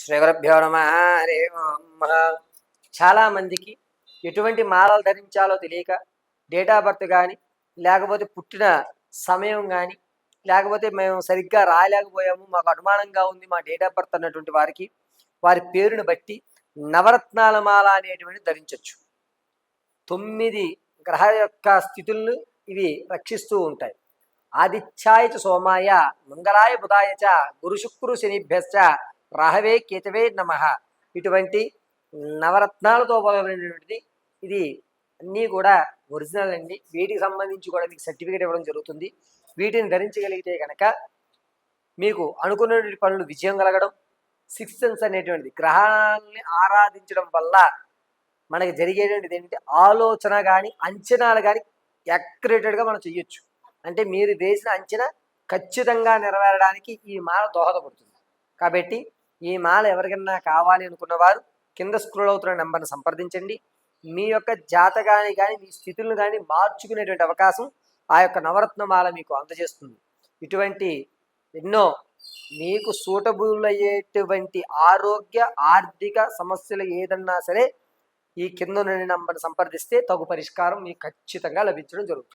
శ్రీ గురుభ్యో నమః. హరి ఓం. చాలా మందికి ఎటువంటి మాలలు ధరించాలో తెలియక డేట్ ఆఫ్ బర్త్ కానీ, లేకపోతే పుట్టిన సమయం కానీ, లేకపోతే మేము సరిగ్గా రాయలేకపోయాము, మాకు అనుమానంగా ఉంది మా డేట్ ఆఫ్ బర్త్ అన్నటువంటి వారికి వారి పేరును బట్టి నవరత్నాల మాల అనేటువంటిది ధరించవచ్చు. 9 గ్రహ యొక్క స్థితులను ఇవి రక్షిస్తూ ఉంటాయి. ఆదిత్యాయ చ సోమాయ మంగళాయ బుధాయ చ గురు శుక్రు శనిభ్యశ్చ రాహవే కేతవే నమః. ఇటువంటి నవరత్నాలతో మొదలైనటువంటిది ఇది అన్నీ కూడా ఒరిజినల్ అండి. వీటికి సంబంధించి కూడా మీకు సర్టిఫికేట్ ఇవ్వడం జరుగుతుంది. వీటిని ధరించగలిగితే కనుక మీకు అనుకున్నటువంటి పనులు విజయం కలగడం, సిక్స్త్ సెన్స్ అనేటువంటిది గ్రహాలని ఆరాధించడం వల్ల మనకి జరిగేటువంటిది ఏంటంటే ఆలోచన కానీ అంచనాలు కానీ యాక్యురేటెడ్గా మనం చెయ్యొచ్చు. అంటే మీరు వేసిన అంచనా ఖచ్చితంగా నెరవేరడానికి ఈ మాల దోహదపడుతుంది. కాబట్టి ఈ మాల ఎవరికైనా కావాలి అనుకున్న వారు కింద స్క్రోల్ అవుతున్న నెంబర్ని సంప్రదించండి. మీ యొక్క జాతకాన్ని కానీ మీ స్థితులను కానీ మార్చుకునేటువంటి అవకాశం ఆ యొక్క నవరత్న మాల మీకు అందజేస్తుంది. ఇటువంటి ఎన్నో మీకు సూటబుల్ అయ్యేటువంటి ఆరోగ్య ఆర్థిక సమస్యలు ఏదన్నా సరే ఈ కింద నుండి నంబర్ని సంప్రదిస్తే తగు పరిష్కారం మీకు ఖచ్చితంగా లభించడం జరుగుతుంది.